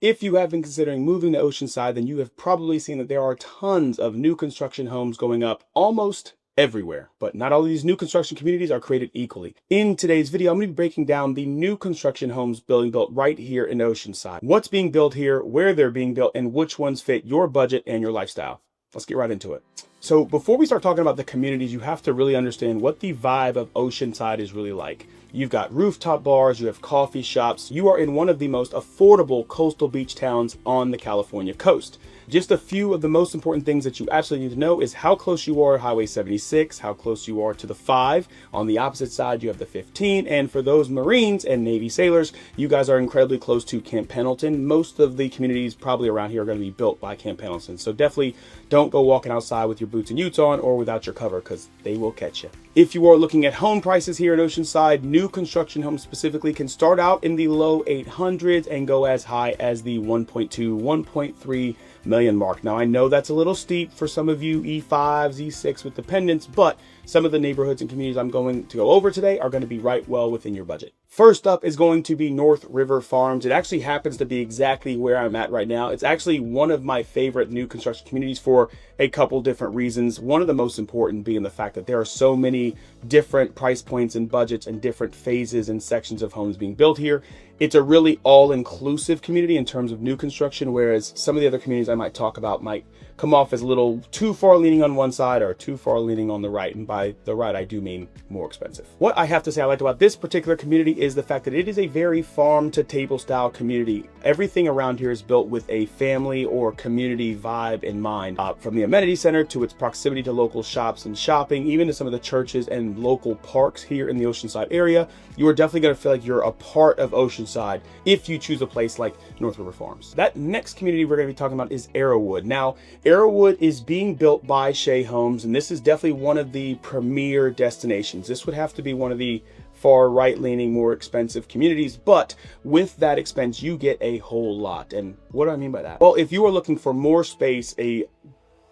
If you have been considering moving to Oceanside, then you have probably seen that there are tons of new construction homes going up almost everywhere. But not all of these new construction communities are created equally. In today's video, I'm going to be breaking down the new construction homes being built right here in Oceanside. What's being built here, where they're being built, and which ones fit your budget and your lifestyle. Let's get right into it. So before we start talking about the communities, you have to really understand what the vibe of Oceanside is really like. You've got rooftop bars, you have coffee shops. You are in one of the most affordable coastal beach towns on the California coast. Just a few of the most important things that you absolutely need to know is how close you are to Highway 76, how close you are to the 5. On the opposite side, you have the 15. And for those Marines and Navy sailors, you guys are incredibly close to Camp Pendleton. Most of the communities probably around here are going to be built by Camp Pendleton. So definitely don't go walking outside with your boots and utes on or without your cover, because they will catch you. If you are looking at home prices here in Oceanside, new construction homes specifically can start out in the low 800s and go as high as the 1.2, 1.3 million mark. Now I know that's a little steep for some of you E5s, E6 with dependents, but some of the neighborhoods and communities I'm going to go over today are going to be right well within your budget. First up is going to be North River Farms. It actually happens to be exactly where I'm at right now. It's actually one of my favorite new construction communities for a couple different reasons. One of the most important being the fact that there are so many different price points and budgets and different phases and sections of homes being built here. It's a really all-inclusive community in terms of new construction, whereas some of the other communities I might talk about might come off as a little too far leaning on one side or too far leaning on the right. And by the right, I do mean more expensive. What I have to say I liked about this particular community is the fact that it is a very farm to table style community. Everything around here is built with a family or community vibe in mind, from the amenity center to its proximity to local shops and shopping, even to some of the churches and local parks here in the Oceanside area. You are definitely going to feel like you're a part of Oceanside if you choose a place like North River Farms. That next community we're going to be talking about is Arrowood. Now, Arrowood is being built by Shea Homes, and this is definitely one of the premier destinations. This would have to be one of the far right-leaning, more expensive communities, but with that expense, you get a whole lot. And what do I mean by that? Well, if you are looking for more space, a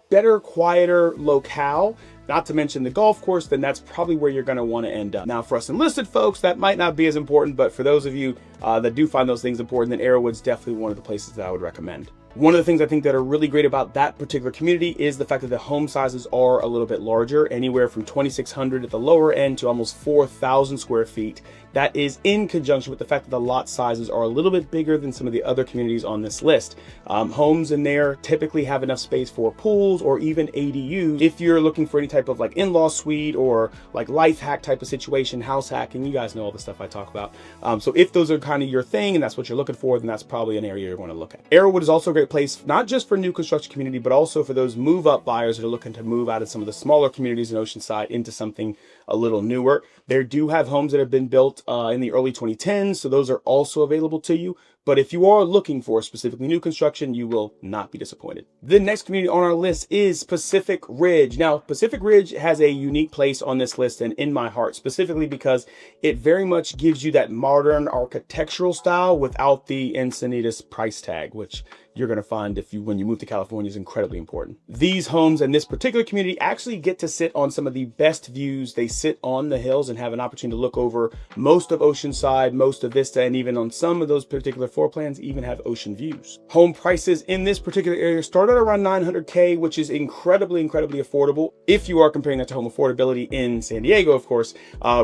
better, quieter locale, not to mention the golf course, then that's probably where you're going to want to end up. Now, for us enlisted folks, that might not be as important, but for those of you that do find those things important, then Arrowood's definitely one of the places that I would recommend. One of the things I think that are really great about that particular community is the fact that the home sizes are a little bit larger, anywhere from 2,600 at the lower end to almost 4,000 square feet. That is in conjunction with the fact that the lot sizes are a little bit bigger than some of the other communities on this list. Homes in there typically have enough space for pools or even ADUs. If you're looking for any type of like in-law suite or like life hack type of situation, house hacking, you guys know all the stuff I talk about. So if those are kind of your thing and that's what you're looking for, then that's probably an area you're going to look at. Arrowood is also a great place, not just for new construction community, but also for those move up buyers that are looking to move out of some of the smaller communities in Oceanside into something a little newer. They do have homes that have been built in the early 2010s, so those are also available to you. But if you are looking for specifically new construction, you will not be disappointed. The next community on our list is Pacific Ridge. Now, Pacific Ridge has a unique place on this list and in my heart, specifically because it very much gives you that modern architectural style without the Encinitas price tag, which you're going to find when you move to California is incredibly important. These homes in this particular community actually get to sit on some of the best views. They sit on the hills and have an opportunity to look over most of Oceanside, most of Vista, and even on some of those particular floor plans even have ocean views. Home prices in this particular area start at around $900K, which is incredibly affordable. If you are comparing that to home affordability in San Diego, of course,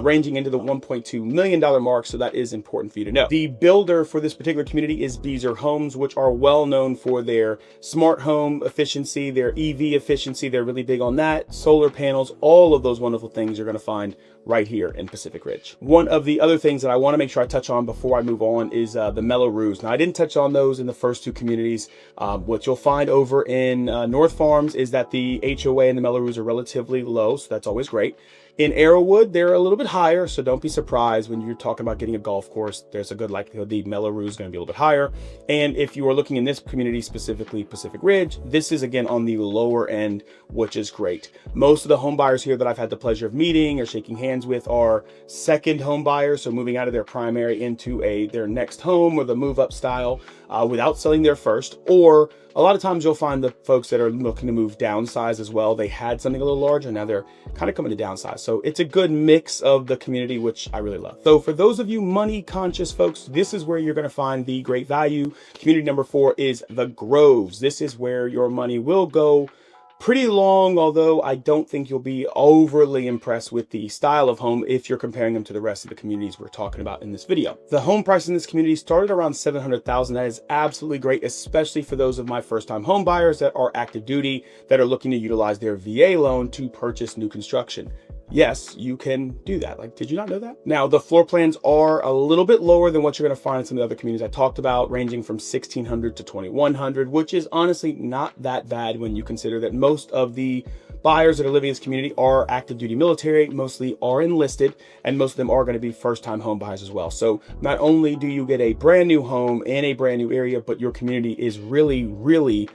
ranging into the $1.2 million mark. So that is important for you to know. The builder for this particular community is Beazer Homes, which are well known for their smart home efficiency, their EV efficiency. They're really big on that. Solar panels, all of those wonderful things you're going to find right here in Pacific Ridge. One of the other things that I want to make sure I touch on before I move on is the Mellows. Now, I didn't touch on those in the first two communities. What you'll find over in North Farms is that the HOA and the Mellows are relatively low, so that's always great. In Arrowood, they're a little bit higher, so don't be surprised when you're talking about getting a golf course. There's a good likelihood the Mellows is going to be a little bit higher. And if you are looking in this community, specifically Pacific Ridge, this is again on the lower end, which is great. Most of the home buyers here that I've had the pleasure of meeting or shaking hands with are second home buyers, so moving out of their primary into their next home or the move up style. without selling there first, or a lot of times you'll find the folks that are looking to move downsize as well. They had something a little larger, now they're kind of coming to downsize. So it's a good mix of the community, which I really love. So for those of you money conscious folks, this is where you're going to find the great value. Community number 4 is the Groves. This is where your money will go pretty long, although I don't think you'll be overly impressed with the style of home if you're comparing them to the rest of the communities we're talking about in this video. The home price in this community started around $700,000. That is absolutely great, especially for those of my first-time home buyers that are active duty, that are looking to utilize their VA loan to purchase new construction. Yes, you can do that. Like, did you not know that? Now, the floor plans are a little bit lower than what you're going to find in some of the other communities I talked about, ranging from 1,600 to 2,100, which is honestly not that bad when you consider that most of the buyers that are living in this community are active duty military, mostly are enlisted, and most of them are going to be first-time home buyers as well. So not only do you get a brand new home in a brand new area, but your community is really, really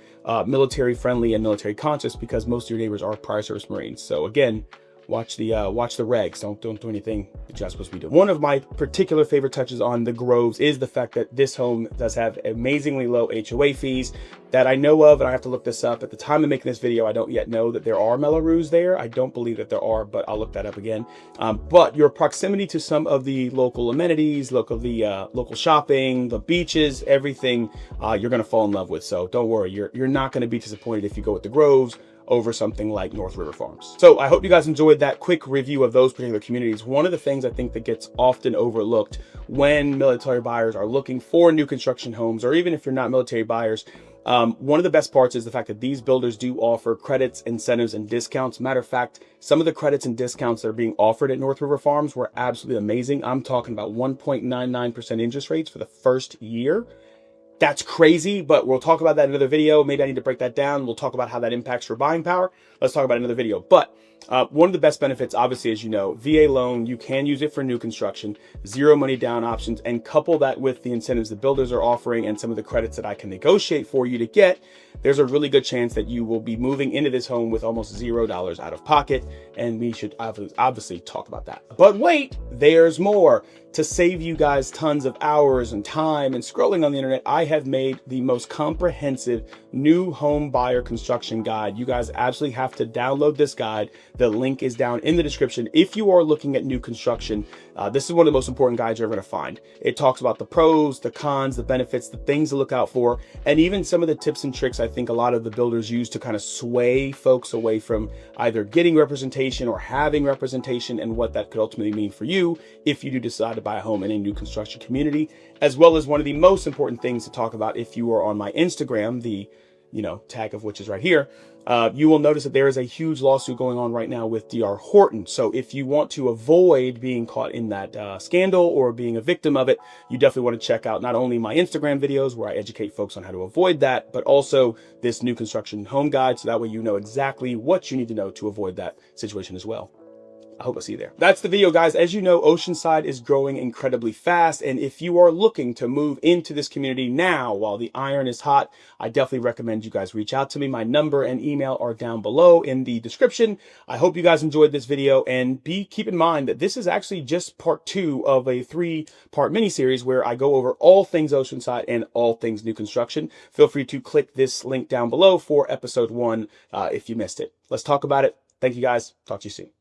military friendly and military conscious, because most of your neighbors are prior service Marines. So again, watch the regs. Don't do anything that you're not supposed to be doing. One of my particular favorite touches on the Groves is the fact that this home does have amazingly low HOA fees that I know of, and I have to look this up. At the time of making this video, I don't yet know that there are Mellorues there. I don't believe that there are, but I'll look that up again. But your proximity to some of the local amenities, local shopping, the beaches, everything, you're going to fall in love with. So don't worry, you're not going to be disappointed if you go with the Groves over something like North River Farms. So I hope you guys enjoyed that quick review of those particular communities. One of the things I think that gets often overlooked when military buyers are looking for new construction homes, or even if you're not military buyers, one of the best parts is the fact that these builders do offer credits, incentives, and discounts. Matter of fact, some of the credits and discounts that are being offered at North River Farms were absolutely amazing. I'm talking about 1.99% interest rates for the first year. That's crazy, but we'll talk about that in another video. Maybe I need to break that down. We'll talk about how that impacts your buying power. Let's talk about another video. But one of the best benefits, obviously, as you know, VA loan, you can use it for new construction, 0 money down options, and couple that with the incentives the builders are offering and some of the credits that I can negotiate for you to get. There's a really good chance that you will be moving into this home with almost $0 out of pocket, and we should obviously talk about that. But wait, there's more. To save you guys tons of hours and time and scrolling on the internet, I have made the most comprehensive new home buyer construction guide. You guys absolutely have to download this guide. The link is down in the description. If you are looking at new construction, this is one of the most important guides you're ever going to find. It talks about the pros, the cons, the benefits, the things to look out for, and even some of the tips and tricks I think a lot of the builders use to kind of sway folks away from either getting representation or having representation, and what that could ultimately mean for you if you do decide to buy a home in a new construction community, as well as one of the most important things to talk about if you are on my Instagram, the tag of which is right here. You will notice that there is a huge lawsuit going on right now with D.R. Horton. So if you want to avoid being caught in that scandal or being a victim of it, you definitely want to check out not only my Instagram videos where I educate folks on how to avoid that, but also this new construction home guide. So that way you know exactly what you need to know to avoid that situation as well. I hope I see you there. That's the video, guys. As you know, Oceanside is growing incredibly fast. And if you are looking to move into this community now while the iron is hot, I definitely recommend you guys reach out to me. My number and email are down below in the description. I hope you guys enjoyed this video, and keep in mind that this is actually just part 2 of a 3-part mini-series where I go over all things Oceanside and all things new construction. Feel free to click this link down below for episode 1 if you missed it. Let's talk about it. Thank you, guys. Talk to you soon.